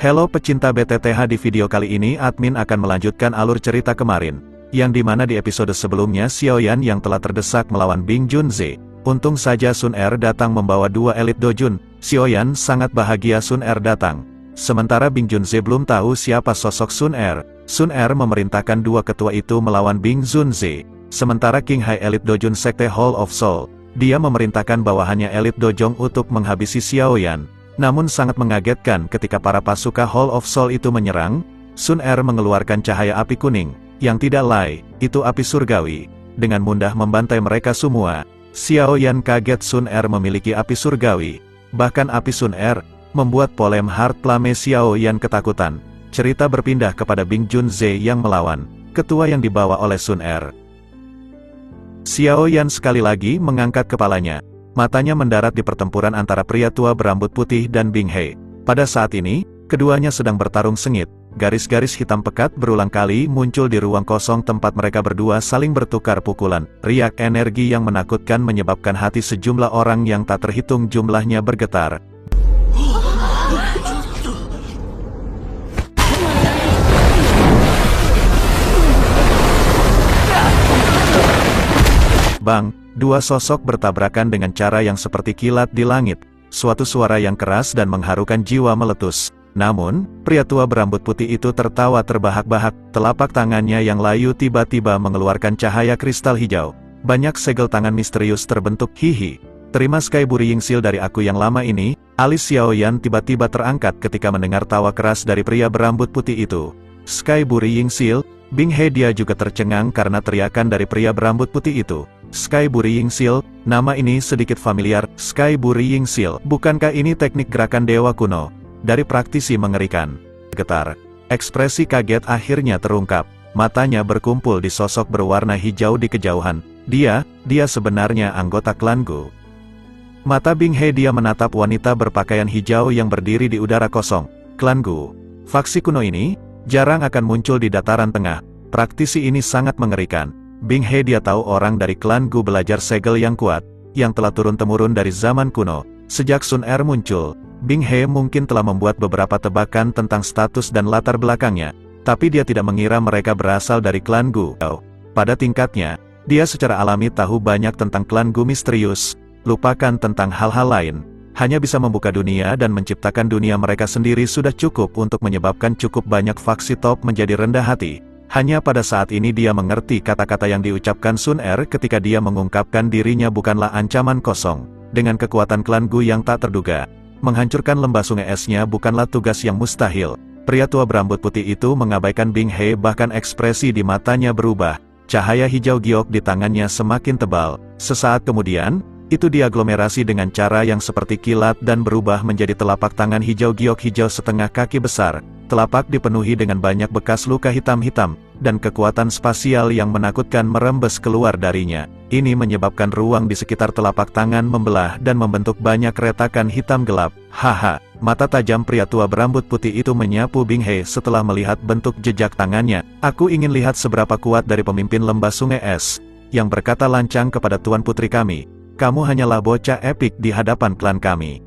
Halo pecinta BTTH, di video kali ini admin akan melanjutkan alur cerita kemarin, yang dimana di episode sebelumnya Xiaoyan yang telah terdesak melawan Bing Junze. Untung saja Sun Er datang membawa dua elit dojun. Xiaoyan sangat bahagia Sun Er datang. Sementara Bing Junze belum tahu siapa sosok Sun Er. Sun Er memerintahkan dua ketua itu melawan Bing Junze. Sementara King Hai elit dojun sekte Hall of Soul, dia memerintahkan bawahannya elit dojong untuk menghabisi Xiaoyan. Namun sangat mengagetkan ketika para pasukan Hall of Soul itu menyerang, Sun Er mengeluarkan cahaya api kuning, yang tidak lain, itu api surgawi, dengan mudah membantai mereka semua. Xiaoyan kaget Sun Er memiliki api surgawi, bahkan api Sun Er, membuat Polem Heart Flame Xiaoyan ketakutan. Cerita berpindah kepada Bing Junze yang melawan ketua yang dibawa oleh Sun Er. Xiaoyan sekali lagi mengangkat kepalanya. Matanya mendarat di pertempuran antara pria tua berambut putih dan Bing He. Pada saat ini, keduanya sedang bertarung sengit. Garis-garis hitam pekat berulang kali muncul di ruang kosong tempat mereka berdua saling bertukar pukulan. Riak energi yang menakutkan menyebabkan hati sejumlah orang yang tak terhitung jumlahnya bergetar. Bang! Dua sosok bertabrakan dengan cara yang seperti kilat di langit. Suatu suara yang keras dan mengharukan jiwa meletus. Namun, pria tua berambut putih itu tertawa terbahak-bahak. Telapak tangannya yang layu tiba-tiba mengeluarkan cahaya kristal hijau. Banyak segel tangan misterius terbentuk. Hihi. Terima Sky Buri Yingxil dari aku yang lama ini. Alis Xiaoyan tiba-tiba terangkat ketika mendengar tawa keras dari pria berambut putih itu. Sky Buri Yingxil, Bing He dia juga tercengang karena teriakan dari pria berambut putih itu. Sky Buri Yingxil, nama ini sedikit familiar. Sky Buri Yingxil, bukankah ini teknik gerakan dewa kuno? Dari praktisi mengerikan. Getar. Ekspresi kaget akhirnya terungkap. Matanya berkumpul di sosok berwarna hijau di kejauhan. Dia sebenarnya anggota klan Gu. Mata Bing He dia menatap wanita berpakaian hijau yang berdiri di udara kosong. Klan Gu. Faksi kuno ini, jarang akan muncul di dataran tengah. Praktisi ini sangat mengerikan. Bing He dia tahu orang dari klan Gu belajar segel yang kuat, yang telah turun-temurun dari zaman kuno. Sejak Sun Er muncul, Bing He mungkin telah membuat beberapa tebakan tentang status dan latar belakangnya, tapi dia tidak mengira mereka berasal dari klan Gu. Pada tingkatnya, dia secara alami tahu banyak tentang klan Gu misterius, lupakan tentang hal-hal lain. Hanya bisa membuka dunia dan menciptakan dunia mereka sendiri sudah cukup untuk menyebabkan cukup banyak faksi top menjadi rendah hati. Hanya pada saat ini dia mengerti kata-kata yang diucapkan Sun Er ketika dia mengungkapkan dirinya bukanlah ancaman kosong. Dengan kekuatan klan Gu yang tak terduga, menghancurkan lembah sungai esnya bukanlah tugas yang mustahil. Pria tua berambut putih itu mengabaikan Bing He, bahkan ekspresi di matanya berubah. Cahaya hijau giok di tangannya semakin tebal. Sesaat kemudian, itu diaglomerasi dengan cara yang seperti kilat dan berubah menjadi telapak tangan hijau giok hijau setengah kaki besar. Telapak dipenuhi dengan banyak bekas luka hitam-hitam, dan kekuatan spasial yang menakutkan merembes keluar darinya. Ini menyebabkan ruang di sekitar telapak tangan membelah dan membentuk banyak retakan hitam gelap. Haha, mata tajam pria tua berambut putih itu menyapu Bing He setelah melihat bentuk jejak tangannya. Aku ingin lihat seberapa kuat dari pemimpin lembah sungai es, yang berkata lancang kepada Tuan Putri kami. Kamu hanyalah bocah epik di hadapan klan kami.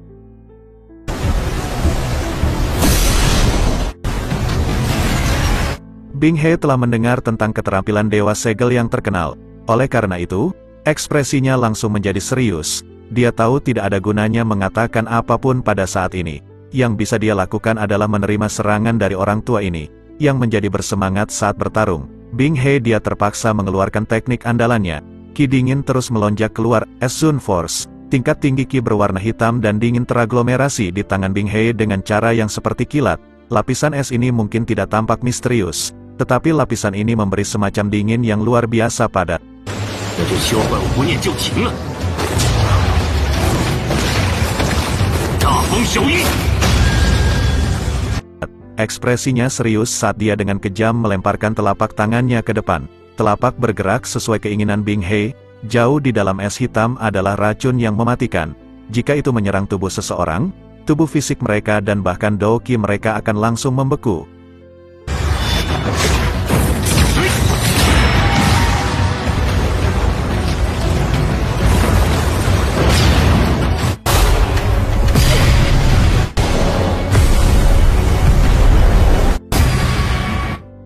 Bing He telah mendengar tentang keterampilan Dewa Segel yang terkenal. Oleh karena itu, ekspresinya langsung menjadi serius. Dia tahu tidak ada gunanya mengatakan apapun pada saat ini. Yang bisa dia lakukan adalah menerima serangan dari orang tua ini, yang menjadi bersemangat saat bertarung. Bing He dia terpaksa mengeluarkan teknik andalannya. Ki dingin terus melonjak keluar, es Sun Force. Tingkat tinggi Ki berwarna hitam dan dingin teraglomerasi di tangan Bing He dengan cara yang seperti kilat. Lapisan es ini mungkin tidak tampak misterius, tetapi lapisan ini memberi semacam dingin yang luar biasa pada. Ekspresinya serius saat dia dengan kejam melemparkan telapak tangannya ke depan. Telapak bergerak sesuai keinginan Bing He. Jauh di dalam es hitam adalah racun yang mematikan. Jika itu menyerang tubuh seseorang, tubuh fisik mereka dan bahkan dao Qi mereka akan langsung membeku.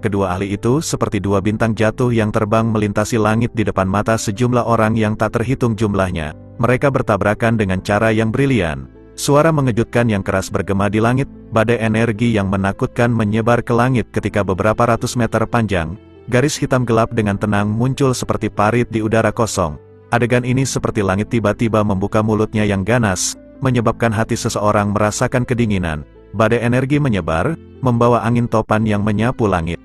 Kedua ahli itu seperti dua bintang jatuh yang terbang melintasi langit di depan mata sejumlah orang yang tak terhitung jumlahnya. Mereka bertabrakan dengan cara yang brilian. Suara mengejutkan yang keras bergema di langit, badai energi yang menakutkan menyebar ke langit ketika beberapa ratus meter panjang. Garis hitam gelap dengan tenang muncul seperti parit di udara kosong. Adegan ini seperti langit tiba-tiba membuka mulutnya yang ganas, menyebabkan hati seseorang merasakan kedinginan. Badai energi menyebar, membawa angin topan yang menyapu langit.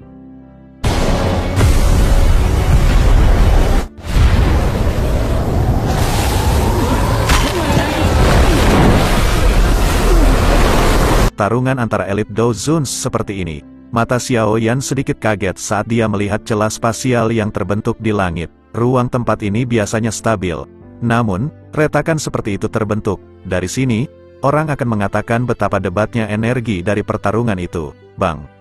Tarungan antara elit Dou Zuns seperti ini. Mata Xiao Yan sedikit kaget saat dia melihat celah spasial yang terbentuk di langit. Ruang tempat ini biasanya stabil. Namun, retakan seperti itu terbentuk. Dari sini, orang akan mengatakan betapa debatnya energi dari pertarungan itu. Bang!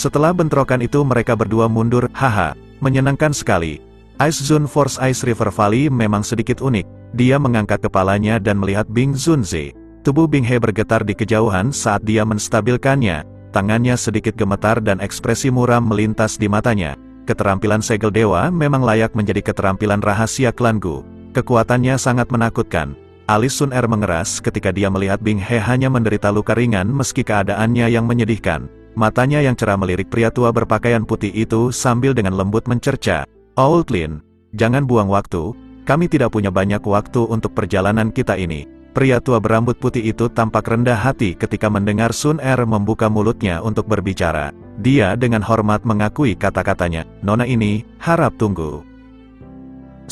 Setelah bentrokan itu mereka berdua mundur, haha, menyenangkan sekali. Ice Zone Force Ice River Valley memang sedikit unik. Dia mengangkat kepalanya dan melihat Bing Zunze. Tubuh Bing He bergetar di kejauhan saat dia menstabilkannya. Tangannya sedikit gemetar dan ekspresi muram melintas di matanya. Keterampilan segel dewa memang layak menjadi keterampilan rahasia klan Gu. Kekuatannya sangat menakutkan. Alis Sun Er mengeras ketika dia melihat Bing He hanya menderita luka ringan meski keadaannya yang menyedihkan. Matanya yang cerah melirik pria tua berpakaian putih itu sambil dengan lembut mencerca. Old Lin, jangan buang waktu, kami tidak punya banyak waktu untuk perjalanan kita ini. Pria tua berambut putih itu tampak rendah hati ketika mendengar Sun Er membuka mulutnya untuk berbicara. Dia dengan hormat mengakui kata-katanya, Nona ini, harap tunggu.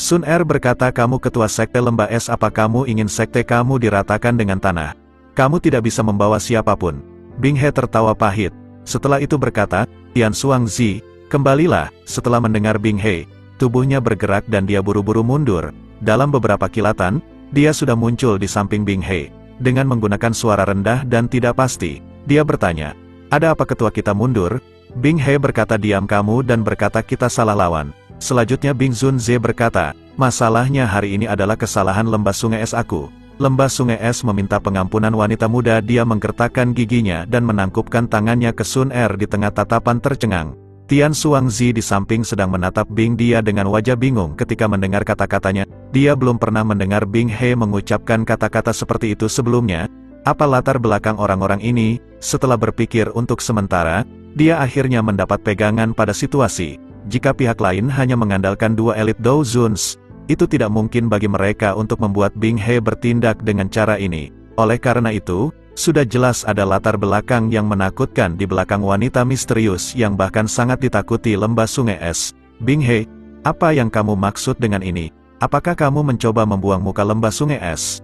Sun Er berkata, kamu ketua sekte lembah es, apa kamu ingin sekte kamu diratakan dengan tanah? Kamu tidak bisa membawa siapapun. Bing He tertawa pahit. Setelah itu berkata, Tian Xuangzi, kembalilah. Setelah mendengar Bing He, tubuhnya bergerak dan dia buru-buru mundur. Dalam beberapa kilatan, dia sudah muncul di samping Bing He. Dengan menggunakan suara rendah dan tidak pasti, dia bertanya, ada apa ketua kita mundur? Bing He berkata, diam kamu, dan berkata kita salah lawan. Selanjutnya Bing Zunze berkata, masalahnya hari ini adalah kesalahan lembah sungai es aku. Lembah sungai es meminta pengampunan wanita muda. Dia menggertakkan giginya dan menangkupkan tangannya ke Sun Er di tengah tatapan tercengang. Tian Xuangzi di samping sedang menatap Bing dia dengan wajah bingung ketika mendengar kata-katanya. Dia belum pernah mendengar Bing He mengucapkan kata-kata seperti itu sebelumnya. Apa latar belakang orang-orang ini? Setelah berpikir untuk sementara, dia akhirnya mendapat pegangan pada situasi. Jika pihak lain hanya mengandalkan dua elit Dou Zuns, itu tidak mungkin bagi mereka untuk membuat Bing He bertindak dengan cara ini. Oleh karena itu, sudah jelas ada latar belakang yang menakutkan di belakang wanita misterius yang bahkan sangat ditakuti lembah sungai es. Bing He, apa yang kamu maksud dengan ini? Apakah kamu mencoba membuang muka lembah sungai es?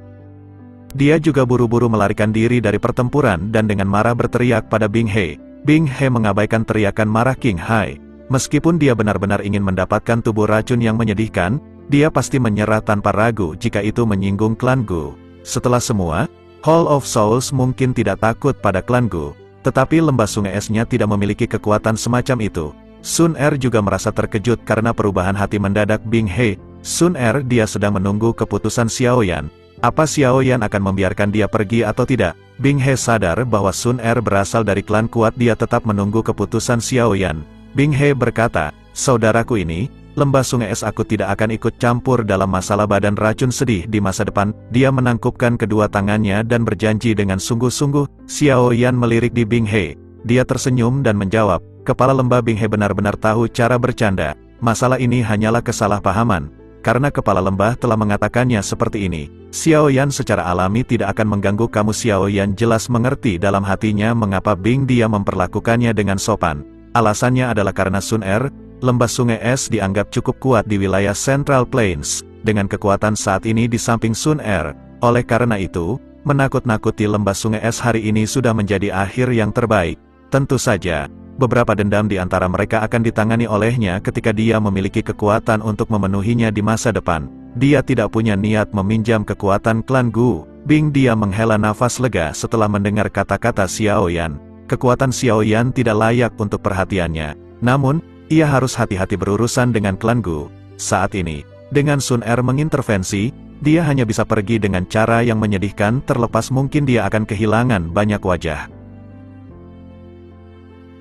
Dia juga buru-buru melarikan diri dari pertempuran dan dengan marah berteriak pada Bing He. Bing He mengabaikan teriakan marah King Hai. Meskipun dia benar-benar ingin mendapatkan tubuh racun yang menyedihkan, dia pasti menyerah tanpa ragu jika itu menyinggung klan Gu. Setelah semua, Hall of Souls mungkin tidak takut pada klan Gu, tetapi lembah sungai esnya tidak memiliki kekuatan semacam itu. Sun Er juga merasa terkejut karena perubahan hati mendadak Bing He. Sun Er, dia sedang menunggu keputusan Xiao Yan. Apa Xiao Yan akan membiarkan dia pergi atau tidak? Bing He sadar bahwa Sun Er berasal dari klan kuat, dia tetap menunggu keputusan Xiao Yan. Bing He berkata, saudaraku ini, lembah sungai es aku tidak akan ikut campur dalam masalah badan racun sedih di masa depan. Dia menangkupkan kedua tangannya dan berjanji dengan sungguh-sungguh. Xiao Yan melirik di Bing He. Dia tersenyum dan menjawab, kepala lembah Bing He benar-benar tahu cara bercanda. Masalah ini hanyalah kesalahpahaman. Karena kepala lembah telah mengatakannya seperti ini. Xiao Yan secara alami tidak akan mengganggu kamu. Xiao Yan jelas mengerti dalam hatinya mengapa Bing dia memperlakukannya dengan sopan. Alasannya adalah karena Sun Er, lembah sungai es dianggap cukup kuat di wilayah Central Plains, dengan kekuatan saat ini di samping Sun Er. Oleh karena itu, menakut-nakuti lembah sungai es hari ini sudah menjadi akhir yang terbaik. Tentu saja, beberapa dendam di antara mereka akan ditangani olehnya ketika dia memiliki kekuatan untuk memenuhinya di masa depan. Dia tidak punya niat meminjam kekuatan klan Gu. Bing dia menghela nafas lega setelah mendengar kata-kata Xiao Yan. kekuatan Xiao Yan tidak layak untuk perhatiannya. Namun, ia harus hati-hati berurusan dengan klan Gu. Saat ini, dengan Sun Er mengintervensi, dia hanya bisa pergi dengan cara yang menyedihkan, terlepas mungkin dia akan kehilangan banyak wajah.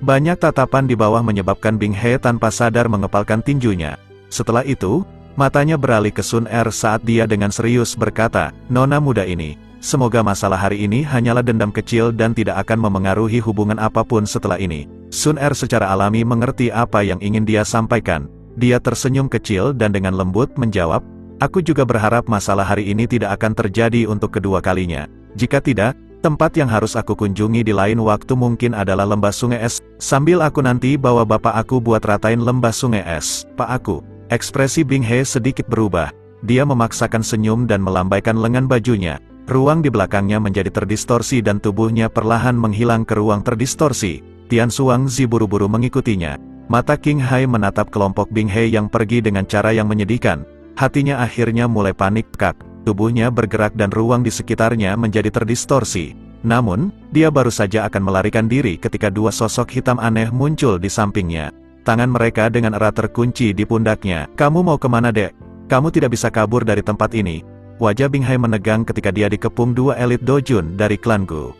Banyak tatapan di bawah menyebabkan Bing He tanpa sadar mengepalkan tinjunya. Setelah itu, matanya beralih ke Sun Er saat dia dengan serius berkata, "Nona muda ini, semoga masalah hari ini hanyalah dendam kecil dan tidak akan memengaruhi hubungan apapun setelah ini." Sun Er secara alami mengerti apa yang ingin dia sampaikan. Dia tersenyum kecil dan dengan lembut menjawab, "Aku juga berharap masalah hari ini tidak akan terjadi untuk kedua kalinya. Jika tidak, tempat yang harus aku kunjungi di lain waktu mungkin adalah lembah sungai es, sambil aku nanti bawa bapak aku buat ratain lembah sungai es." "Pak aku." Ekspresi Bing He sedikit berubah. Dia memaksakan senyum dan melambaikan lengan bajunya. Ruang di belakangnya menjadi terdistorsi dan tubuhnya perlahan menghilang ke ruang terdistorsi. Tian Xuangzi buru-buru mengikutinya. Mata King Hai menatap kelompok Bing He yang pergi dengan cara yang menyedihkan. Hatinya akhirnya mulai panik pekak. Tubuhnya bergerak dan ruang di sekitarnya menjadi terdistorsi. Namun, dia baru saja akan melarikan diri ketika dua sosok hitam aneh muncul di sampingnya. Tangan mereka dengan erat terkunci di pundaknya. "Kamu mau kemana, Dek? Kamu tidak bisa kabur dari tempat ini." Wajah Bing Hai menegang ketika dia dikepung dua elit Dojun dari klan Gu.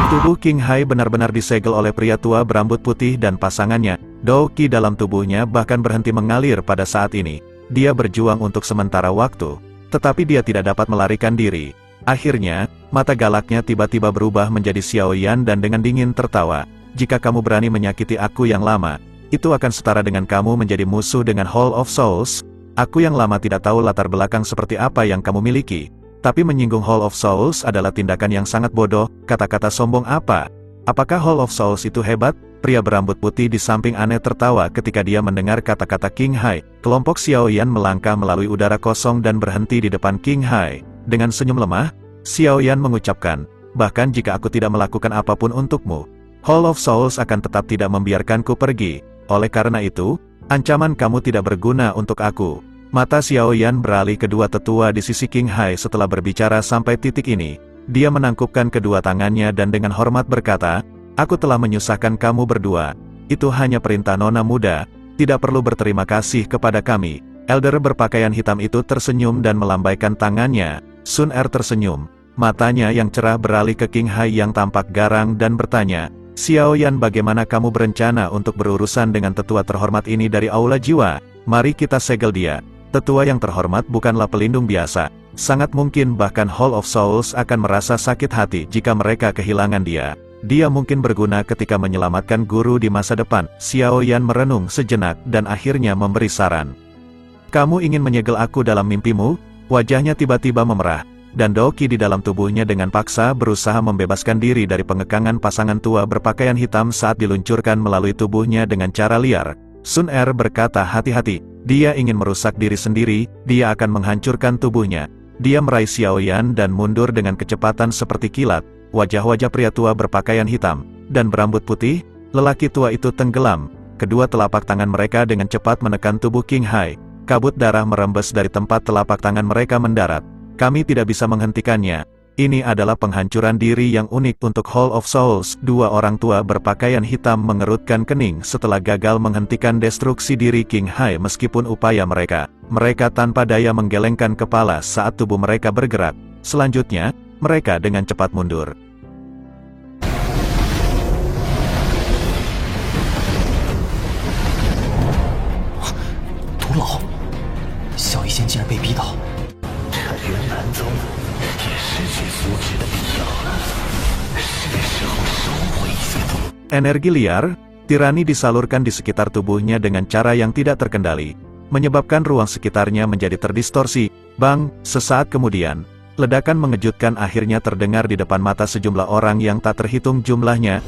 Tubuh King Hai benar-benar disegel oleh pria tua berambut putih dan pasangannya. Dao Qi dalam tubuhnya bahkan berhenti mengalir pada saat ini. Dia berjuang untuk sementara waktu, tetapi dia tidak dapat melarikan diri. Akhirnya, mata galaknya tiba-tiba berubah menjadi Xiao Yan dan dengan dingin tertawa. "Jika kamu berani menyakiti aku yang lama, itu akan setara dengan kamu menjadi musuh dengan Hall of Souls. Aku yang lama tidak tahu latar belakang seperti apa yang kamu miliki. Tapi menyinggung Hall of Souls adalah tindakan yang sangat bodoh. Kata-kata sombong apa? Apakah Hall of Souls itu hebat?" Pria berambut putih di samping aneh tertawa ketika dia mendengar kata-kata King Hai. Kelompok Xiao Yan melangkah melalui udara kosong dan berhenti di depan King Hai. Dengan senyum lemah, Xiao Yan mengucapkan, "Bahkan jika aku tidak melakukan apapun untukmu, Hall of Souls akan tetap tidak membiarkanku pergi. Oleh karena itu, ancaman kamu tidak berguna untuk aku." Mata Xiao Yan beralih kedua tetua di sisi King Hai setelah berbicara sampai titik ini. Dia menangkupkan kedua tangannya dan dengan hormat berkata, "Aku telah menyusahkan kamu berdua. Itu hanya perintah nona muda, tidak perlu berterima kasih kepada kami." Elder berpakaian hitam itu tersenyum dan melambaikan tangannya. Sun Er tersenyum. Matanya yang cerah beralih ke King Hai yang tampak garang dan bertanya, "Xiao Yan, bagaimana kamu berencana untuk berurusan dengan tetua terhormat ini dari Aula Jiwa? Mari kita segel dia." Tetua yang terhormat bukanlah pelindung biasa. Sangat mungkin bahkan Hall of Souls akan merasa sakit hati jika mereka kehilangan dia. Dia mungkin berguna ketika menyelamatkan guru di masa depan. Xiao Yan merenung sejenak dan akhirnya memberi saran. "Kamu ingin menyegel aku dalam mimpimu?" Wajahnya tiba-tiba memerah, dan Dao Qi di dalam tubuhnya dengan paksa berusaha membebaskan diri dari pengekangan pasangan tua berpakaian hitam saat diluncurkan melalui tubuhnya dengan cara liar. Sun Er berkata hati-hati, dia ingin merusak diri sendiri, dia akan menghancurkan tubuhnya. Dia meraih Xiao Yan dan mundur dengan kecepatan seperti kilat. Wajah-wajah pria tua berpakaian hitam dan berambut putih, lelaki tua itu tenggelam. Kedua telapak tangan mereka dengan cepat menekan tubuh King Hai. Kabut darah merembes dari tempat telapak tangan mereka mendarat. "Kami tidak bisa menghentikannya. Ini adalah penghancuran diri yang unik untuk Hall of Souls." Dua orang tua berpakaian hitam mengerutkan kening setelah gagal menghentikan destruksi diri King Hai meskipun upaya mereka. Mereka tanpa daya menggelengkan kepala saat tubuh mereka bergerak. Selanjutnya, mereka dengan cepat mundur. 毒老，小医仙竟然被逼倒。这云南宗也失去阻止的必要了，是时候收回一些东西。 Energi liar, tirani disalurkan di sekitar tubuhnya dengan cara yang tidak terkendali, menyebabkan ruang sekitarnya menjadi terdistorsi. Bang, sesaat kemudian, ledakan mengejutkan akhirnya terdengar di depan mata sejumlah orang yang tak terhitung jumlahnya.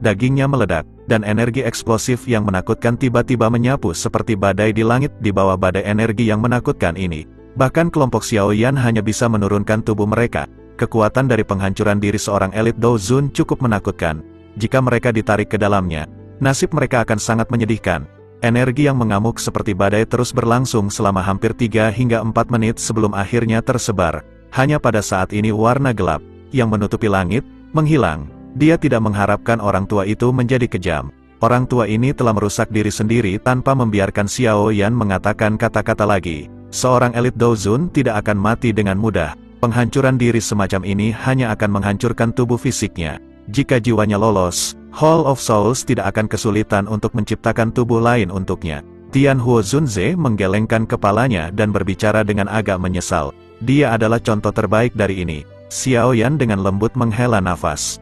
Dagingnya meledak, dan energi eksplosif yang menakutkan tiba-tiba menyapu seperti badai di langit di bawah badai energi yang menakutkan ini. Bahkan kelompok Xiao Yan hanya bisa menurunkan tubuh mereka. Kekuatan dari penghancuran diri seorang elit Dao Zun cukup menakutkan. Jika mereka ditarik ke dalamnya, Nasib mereka akan sangat menyedihkan. Energi yang mengamuk seperti badai terus berlangsung selama hampir 3 hingga 4 menit sebelum akhirnya tersebar. Hanya pada saat ini warna gelap, yang menutupi langit, menghilang. Dia tidak mengharapkan orang tua itu menjadi kejam. Orang tua ini telah merusak diri sendiri tanpa membiarkan Xiao Yan mengatakan kata-kata lagi. Seorang elit Douzun tidak akan mati dengan mudah. Penghancuran diri semacam ini hanya akan menghancurkan tubuh fisiknya. Jika jiwanya lolos, Hall of Souls tidak akan kesulitan untuk menciptakan tubuh lain untuknya. Tian Huo Zunze menggelengkan kepalanya dan berbicara dengan agak menyesal. Dia adalah contoh terbaik dari ini. Xiao Yan dengan lembut menghela nafas.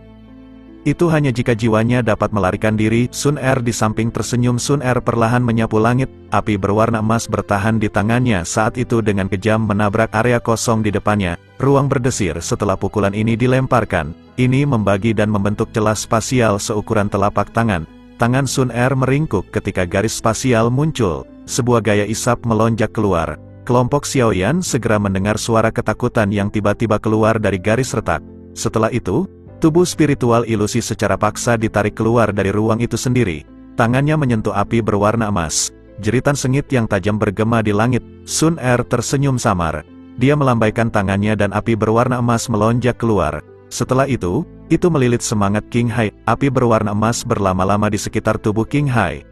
Itu hanya jika jiwanya dapat melarikan diri. Sun Er di samping tersenyum. Sun Er perlahan menyapu langit. Api berwarna emas bertahan di tangannya saat itu dengan kejam menabrak area kosong di depannya. Ruang berdesir setelah pukulan ini dilemparkan. Ini membagi dan membentuk celah spasial seukuran telapak tangan. Tangan Sun Er meringkuk ketika garis spasial muncul. Sebuah gaya isap melonjak keluar. Kelompok Xiao Yan segera mendengar suara ketakutan yang tiba-tiba keluar dari garis retak. Setelah itu, tubuh spiritual ilusi secara paksa ditarik keluar dari ruang itu sendiri. Tangannya menyentuh api berwarna emas. Jeritan sengit yang tajam bergema di langit. Sun Er tersenyum samar. Dia melambaikan tangannya dan api berwarna emas melonjak keluar. Setelah itu melilit semangat King Hai. Api berwarna emas berlama-lama di sekitar tubuh King Hai.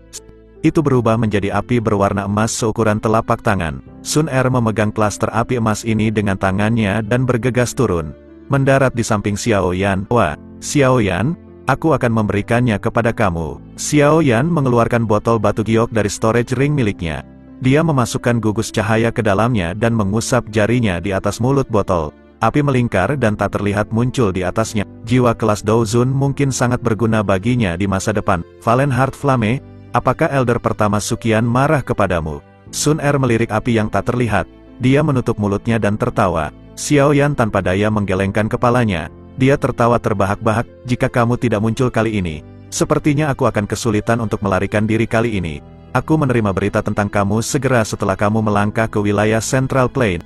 Itu berubah menjadi api berwarna emas seukuran telapak tangan. Sun Er memegang klaster api emas ini dengan tangannya dan bergegas turun. Mendarat di samping Xiao Yan. Wah, Xiao Yan, aku akan memberikannya kepada kamu. Xiao Yan mengeluarkan botol batu giok dari storage ring miliknya. Dia memasukkan gugus cahaya ke dalamnya dan mengusap jarinya di atas mulut botol. Api melingkar dan tak terlihat muncul di atasnya. Jiwa kelas Douzun mungkin sangat berguna baginya di masa depan. Valen Heart Flame, apakah Elder pertama Sukian marah kepadamu? Sun Er melirik api yang tak terlihat. Dia menutup mulutnya dan tertawa. Xiao Yan tanpa daya menggelengkan kepalanya. Dia tertawa terbahak-bahak. Jika kamu tidak muncul kali ini, sepertinya aku akan kesulitan untuk melarikan diri kali ini. Aku menerima berita tentang kamu segera setelah kamu melangkah ke wilayah Central Plain.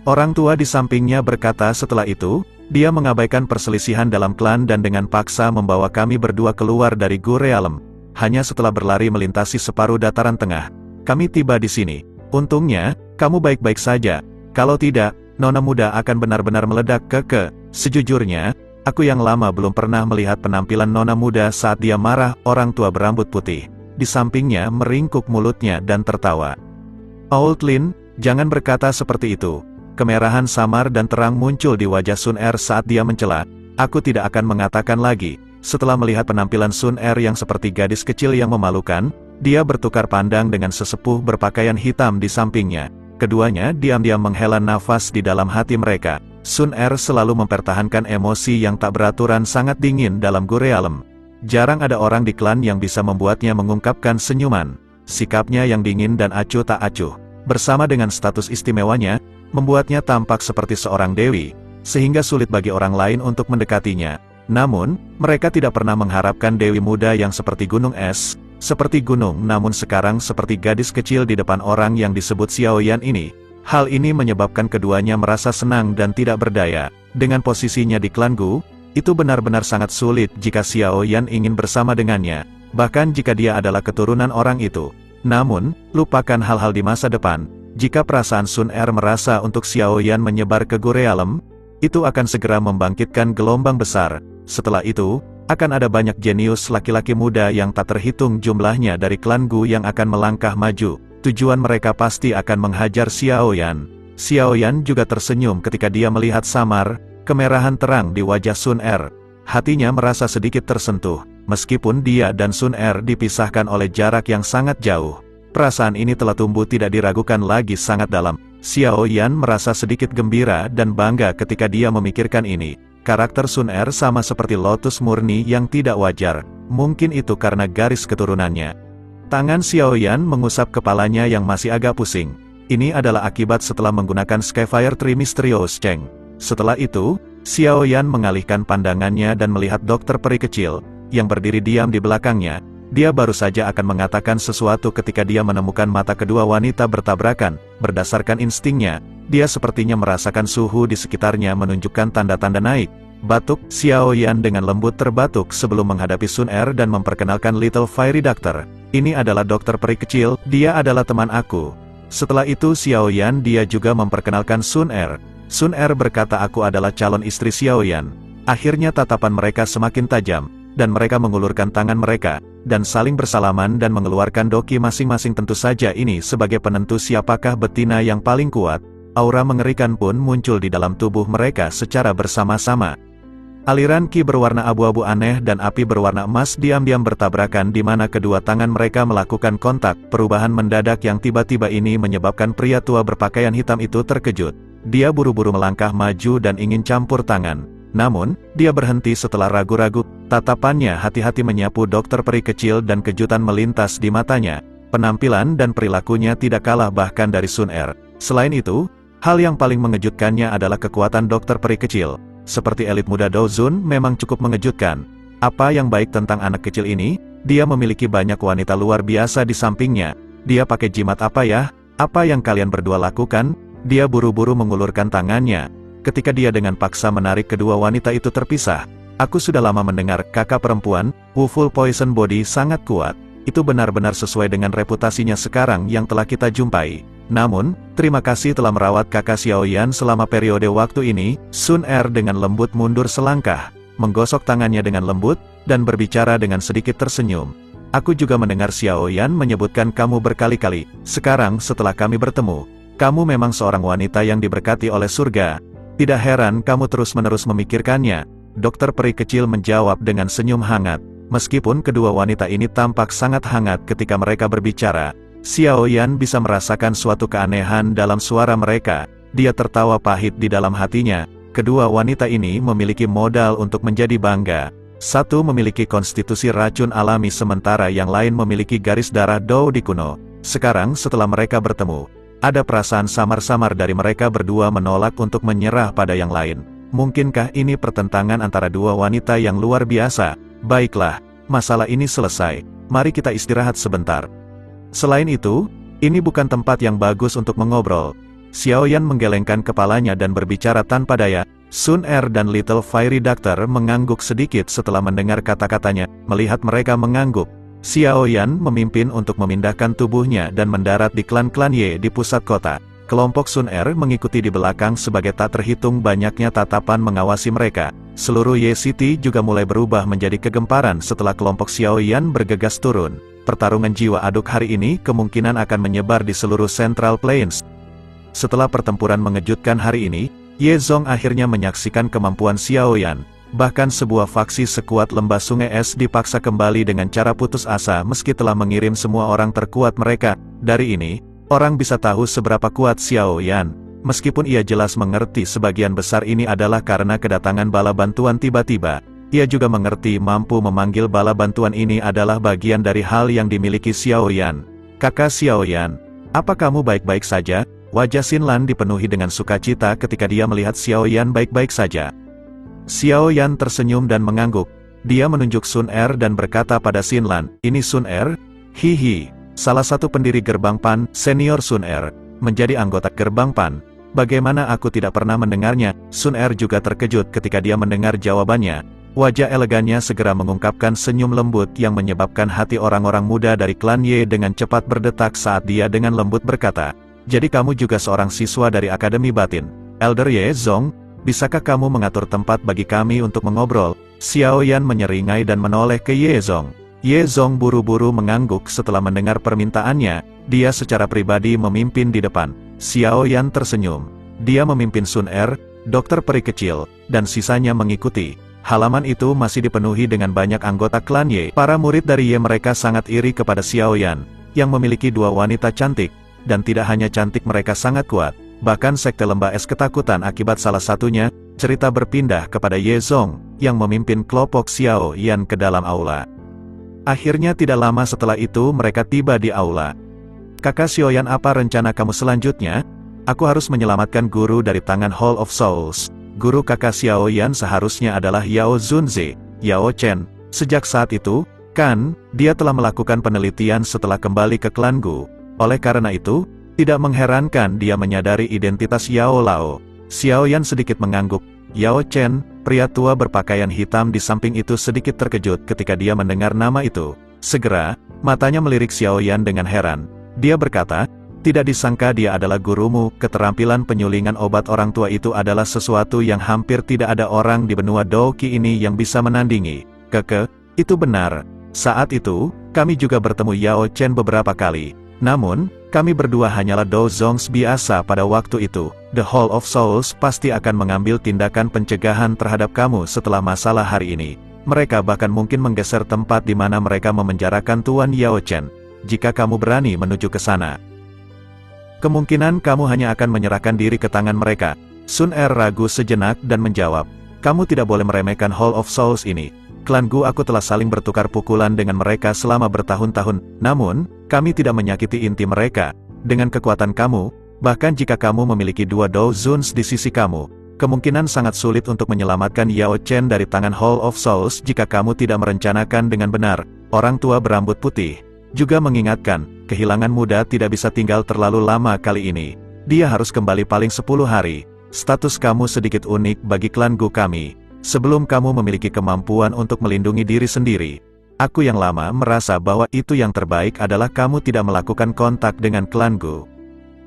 Orang tua di sampingnya berkata setelah itu, dia mengabaikan perselisihan dalam klan dan dengan paksa membawa kami berdua keluar dari Gu Realm. Hanya setelah berlari melintasi separuh dataran tengah, kami tiba di sini. Untungnya, kamu baik-baik saja. Kalau tidak, Nona muda akan benar-benar meledak. Sejujurnya, aku yang lama belum pernah melihat penampilan Nona muda saat dia marah. Orang tua berambut putih di sampingnya meringkuk mulutnya dan tertawa. Old Lin, jangan berkata seperti itu. Kemerahan samar dan terang muncul di wajah Sun Er saat dia mencela. Aku tidak akan mengatakan lagi. Setelah melihat penampilan Sun Er yang seperti gadis kecil yang memalukan, dia bertukar pandang dengan sesepuh berpakaian hitam di sampingnya. Keduanya diam-diam menghela nafas di dalam hati mereka. Sun Er selalu mempertahankan emosi yang tak beraturan sangat dingin dalam Gu Realm. Jarang ada orang di klan yang bisa membuatnya mengungkapkan senyuman. Sikapnya yang dingin dan acuh tak acuh, bersama dengan status istimewanya, membuatnya tampak seperti seorang dewi, sehingga sulit bagi orang lain untuk mendekatinya. Namun, mereka tidak pernah mengharapkan dewi muda yang seperti gunung es, seperti gunung namun sekarang seperti gadis kecil di depan orang yang disebut Xiao Yan ini. Hal ini menyebabkan keduanya merasa senang dan tidak berdaya. Dengan posisinya di klan Gu, itu benar-benar sangat sulit jika Xiao Yan ingin bersama dengannya, bahkan jika dia adalah keturunan orang itu. Namun, lupakan hal-hal di masa depan. Jika perasaan Sun Er merasa untuk Xiao Yan menyebar ke Gu Realm, itu akan segera membangkitkan gelombang besar. Setelah itu, akan ada banyak jenius laki-laki muda yang tak terhitung jumlahnya dari klan Gu yang akan melangkah maju. Tujuan mereka pasti akan menghajar Xiao Yan. Xiao Yan juga tersenyum ketika dia melihat samar, kemerahan terang di wajah Sun Er. Hatinya merasa sedikit tersentuh, meskipun dia dan Sun Er dipisahkan oleh jarak yang sangat jauh. Perasaan ini telah tumbuh tidak diragukan lagi sangat dalam. Xiao Yan merasa sedikit gembira dan bangga ketika dia memikirkan ini. Karakter Sun Er sama seperti lotus murni yang tidak wajar. Mungkin itu karena garis keturunannya. Tangan Xiao Yan mengusap kepalanya yang masih agak pusing. Ini adalah akibat setelah menggunakan Skyfire Tree Mysterious Cheng. Setelah itu, Xiao Yan mengalihkan pandangannya dan melihat dokter peri kecil, yang berdiri diam di belakangnya. Dia baru saja akan mengatakan sesuatu ketika dia menemukan mata kedua wanita bertabrakan. Berdasarkan instingnya, dia sepertinya merasakan suhu di sekitarnya menunjukkan tanda-tanda naik. Batuk, Xiao Yan dengan lembut terbatuk sebelum menghadapi Sun Er dan memperkenalkan Little Fairy Doctor. Ini adalah dokter peri kecil, dia adalah teman aku. Setelah itu Xiao Yan dia juga memperkenalkan Sun Er. Sun Er berkata aku adalah calon istri Xiao Yan. Akhirnya tatapan mereka semakin tajam, dan mereka mengulurkan tangan mereka, dan saling bersalaman dan mengeluarkan doki masing-masing. Tentu saja ini sebagai penentu siapakah betina yang paling kuat. Aura mengerikan pun muncul di dalam tubuh mereka secara bersama-sama. Aliran ki berwarna abu-abu aneh dan api berwarna emas diam-diam bertabrakan di mana kedua tangan mereka melakukan kontak. Perubahan mendadak yang tiba-tiba ini menyebabkan pria tua berpakaian hitam itu terkejut. Dia buru-buru melangkah maju dan ingin campur tangan. Namun, dia berhenti setelah ragu-ragu. Tatapannya hati-hati menyapu dokter peri kecil dan kejutan melintas di matanya. Penampilan dan perilakunya tidak kalah bahkan dari Sun Er. Selain itu, hal yang paling mengejutkannya adalah kekuatan dokter peri kecil. Seperti elit muda Dozun memang cukup mengejutkan. Apa yang baik tentang anak kecil ini? Dia memiliki banyak wanita luar biasa di sampingnya. Dia pakai jimat apa ya? Apa yang kalian berdua lakukan? Dia buru-buru mengulurkan tangannya. Ketika dia dengan paksa menarik kedua wanita itu terpisah. Aku sudah lama mendengar kakak perempuan, Full Poison Body sangat kuat. Itu benar-benar sesuai dengan reputasinya sekarang yang telah kita jumpai. Namun, terima kasih telah merawat kakak Xiao Yan selama periode waktu ini. Sun Er dengan lembut mundur selangkah, menggosok tangannya dengan lembut, dan berbicara dengan sedikit tersenyum. Aku juga mendengar Xiao Yan menyebutkan kamu berkali-kali. Sekarang setelah kami bertemu, kamu memang seorang wanita yang diberkati oleh surga. Tidak heran kamu terus-menerus memikirkannya. Dokter peri kecil menjawab dengan senyum hangat. Meskipun kedua wanita ini tampak sangat hangat ketika mereka berbicara, Xiao Yan bisa merasakan suatu keanehan dalam suara mereka. Dia tertawa pahit di dalam hatinya. Kedua wanita ini memiliki modal untuk menjadi bangga. Satu memiliki konstitusi racun alami sementara yang lain memiliki garis darah Dou di kuno. Sekarang setelah mereka bertemu, ada perasaan samar-samar dari mereka berdua menolak untuk menyerah pada yang lain. Mungkinkah ini pertentangan antara dua wanita yang luar biasa? Baiklah, masalah ini selesai. Mari kita istirahat sebentar. Selain itu, ini bukan tempat yang bagus untuk mengobrol. Xiao Yan menggelengkan kepalanya dan berbicara tanpa daya. Sun Er dan Little Fairy Doctor mengangguk sedikit setelah mendengar kata-katanya. Melihat mereka mengangguk, Xiao Yan memimpin untuk memindahkan tubuhnya dan mendarat di klan-klan Ye di pusat kota. Kelompok Sun Er mengikuti di belakang sebagai tak terhitung banyaknya tatapan mengawasi mereka. Seluruh Ye City juga mulai berubah menjadi kegemparan setelah kelompok Xiao Yan bergegas turun. Pertarungan jiwa aduk hari ini kemungkinan akan menyebar di seluruh Central Plains. Setelah pertempuran mengejutkan hari ini, Ye Zong akhirnya menyaksikan kemampuan Xiao Yan. Bahkan sebuah faksi sekuat lembah sungai es dipaksa kembali dengan cara putus asa meski telah mengirim semua orang terkuat mereka. Dari ini, orang bisa tahu seberapa kuat Xiao Yan. Meskipun ia jelas mengerti sebagian besar ini adalah karena kedatangan bala bantuan tiba-tiba. Ia juga mengerti mampu memanggil bala bantuan ini adalah bagian dari hal yang dimiliki Xiao Yan. Kakak Xiao Yan, apa kamu baik-baik saja? Wajah Xin Lan dipenuhi dengan sukacita ketika dia melihat Xiao Yan baik-baik saja. Xiao Yan tersenyum dan mengangguk. Dia menunjuk Sun Er dan berkata pada Xin Lan, ini Sun Er? Hihi, salah satu pendiri Gerbang Pan, senior Sun Er, menjadi anggota Gerbang Pan. Bagaimana aku tidak pernah mendengarnya? Sun Er juga terkejut ketika dia mendengar jawabannya. Wajah elegannya segera mengungkapkan senyum lembut yang menyebabkan hati orang-orang muda dari klan Ye dengan cepat berdetak saat dia dengan lembut berkata, jadi kamu juga seorang siswa dari Akademi Batin. Elder Ye Zong, bisakah kamu mengatur tempat bagi kami untuk mengobrol? Xiao Yan menyeringai dan menoleh ke Ye Zong. Ye Zong buru-buru mengangguk setelah mendengar permintaannya. Dia secara pribadi memimpin di depan. Xiao Yan tersenyum. Dia memimpin Sun Er, dokter peri kecil, dan sisanya mengikuti. Halaman itu masih dipenuhi dengan banyak anggota klan Ye. Para murid dari Ye mereka sangat iri kepada Xiao Yan, yang memiliki dua wanita cantik, dan tidak hanya cantik mereka sangat kuat. Bahkan sekte lembah es ketakutan akibat salah satunya. Cerita berpindah kepada Ye Zong, yang memimpin kelompok Xiao Yan ke dalam aula. Akhirnya tidak lama setelah itu mereka tiba di aula. Kakak Xiao Yan, apa rencana kamu selanjutnya? Aku harus menyelamatkan guru dari tangan Hall of Souls. Guru kakak Xiao Yan seharusnya adalah Yao Zunze, Yao Chen. Sejak saat itu, kan, dia telah melakukan penelitian setelah kembali ke klan Gu. Oleh karena itu, tidak mengherankan dia menyadari identitas Yao Lao. Xiao Yan sedikit mengangguk. Yao Chen, Pria tua berpakaian hitam di samping itu sedikit terkejut ketika dia mendengar nama itu. Segera, matanya melirik Xiao Yan dengan heran. Dia berkata, tidak disangka dia adalah gurumu. Keterampilan penyulingan obat orang tua itu adalah sesuatu yang hampir tidak ada orang di benua Douqi ini yang bisa menandingi. Keke, itu benar. Saat itu, kami juga bertemu Yao Chen beberapa kali. Namun, kami berdua hanyalah dozongs biasa pada waktu itu. The Hall of Souls pasti akan mengambil tindakan pencegahan terhadap kamu setelah masalah hari ini. Mereka bahkan mungkin menggeser tempat di mana mereka memenjarakan Tuan Yao Chen. Jika kamu berani menuju ke sana, kemungkinan kamu hanya akan menyerahkan diri ke tangan mereka. Sun Er ragu sejenak dan menjawab, kamu tidak boleh meremehkan Hall of Souls ini. Klan Gu aku telah saling bertukar pukulan dengan mereka selama bertahun-tahun, namun, kami tidak menyakiti inti mereka. Dengan kekuatan kamu, bahkan jika kamu memiliki 2 Dozuns di sisi kamu, kemungkinan sangat sulit untuk menyelamatkan Yao Chen dari tangan Hall of Souls jika kamu tidak merencanakan dengan benar. Orang tua berambut putih juga mengingatkan, kehilangan muda tidak bisa tinggal terlalu lama kali ini. Dia harus kembali paling 10 hari. Status kamu sedikit unik bagi klan Gu kami. Sebelum kamu memiliki kemampuan untuk melindungi diri sendiri, aku yang lama merasa bahwa itu yang terbaik adalah kamu tidak melakukan kontak dengan klan Gu.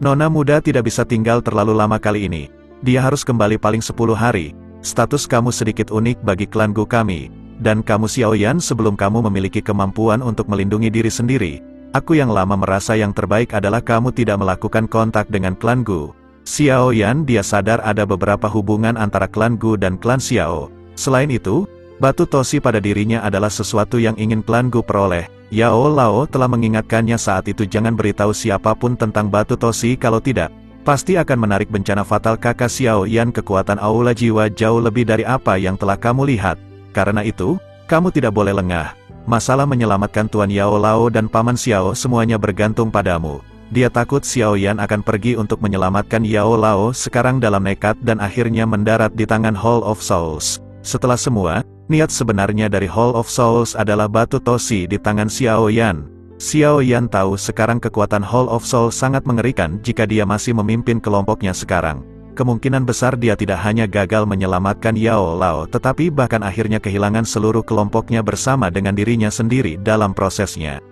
Nona muda tidak bisa tinggal terlalu lama kali ini. Dia harus kembali paling 10 hari. Status kamu sedikit unik bagi klan Gu kami. Dan kamu Xiao Yan sebelum kamu memiliki kemampuan untuk melindungi diri sendiri. Aku yang lama merasa yang terbaik adalah kamu tidak melakukan kontak dengan klan Gu. Xiao Yan dia sadar ada beberapa hubungan antara klan Gu dan klan Xiao. Selain itu, batu tosi pada dirinya adalah sesuatu yang ingin klan Gu peroleh. Yao Lao telah mengingatkannya saat itu jangan beritahu siapapun tentang batu tosi kalau tidak, pasti akan menarik bencana fatal. Kakak Xiao Yan kekuatan aula jiwa jauh lebih dari apa yang telah kamu lihat. Karena itu, kamu tidak boleh lengah. Masalah menyelamatkan Tuan Yao Lao dan Paman Xiao semuanya bergantung padamu. Dia takut Xiao Yan akan pergi untuk menyelamatkan Yao Lao sekarang dalam nekat dan akhirnya mendarat di tangan Hall of Souls. Setelah semua, niat sebenarnya dari Hall of Souls adalah batu tosi di tangan Xiao Yan. Xiao Yan tahu sekarang kekuatan Hall of Souls sangat mengerikan jika dia masih memimpin kelompoknya sekarang. Kemungkinan besar dia tidak hanya gagal menyelamatkan Yao Lao tetapi bahkan akhirnya kehilangan seluruh kelompoknya bersama dengan dirinya sendiri dalam prosesnya.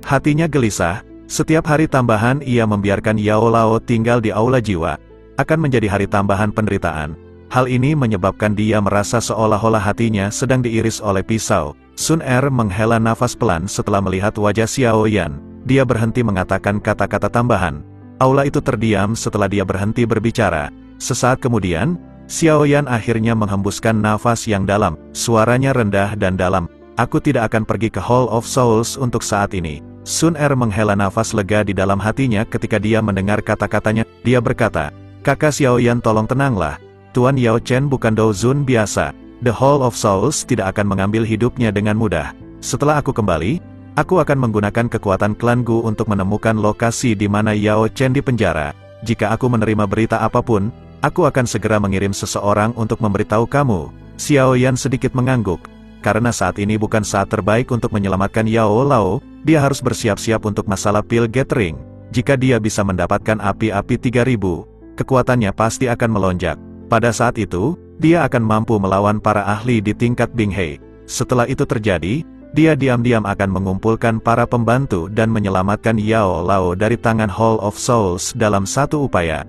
Hatinya gelisah. Setiap hari tambahan ia membiarkan Yao Lao tinggal di aula jiwa, akan menjadi hari tambahan penderitaan. Hal ini menyebabkan dia merasa seolah-olah hatinya sedang diiris oleh pisau. Sun Er menghela nafas pelan setelah melihat wajah Xiao Yan. Dia berhenti mengatakan kata-kata tambahan. Aula itu terdiam setelah dia berhenti berbicara. Sesaat kemudian, Xiao Yan akhirnya menghembuskan nafas yang dalam. Suaranya rendah dan dalam. Aku tidak akan pergi ke Hall of Souls untuk saat ini. Sun Er menghela nafas lega di dalam hatinya ketika dia mendengar kata-katanya. Dia berkata, kakak Xiao Yan tolong tenanglah. Tuan Yao Chen bukan Dozun biasa. The Hall of Souls tidak akan mengambil hidupnya dengan mudah. Setelah aku kembali, aku akan menggunakan kekuatan klan Gu untuk menemukan lokasi di mana Yao Chen dipenjara. Jika aku menerima berita apapun, aku akan segera mengirim seseorang untuk memberitahu kamu. Xiao Yan sedikit mengangguk. Karena saat ini bukan saat terbaik untuk menyelamatkan Yao Lao, dia harus bersiap-siap untuk masalah pil gathering. Jika dia bisa mendapatkan api-api 3000, kekuatannya pasti akan melonjak. Pada saat itu, dia akan mampu melawan para ahli di tingkat Binghei. Setelah itu terjadi, dia diam-diam akan mengumpulkan para pembantu dan menyelamatkan Yao Lao dari tangan Hall of Souls dalam satu upaya.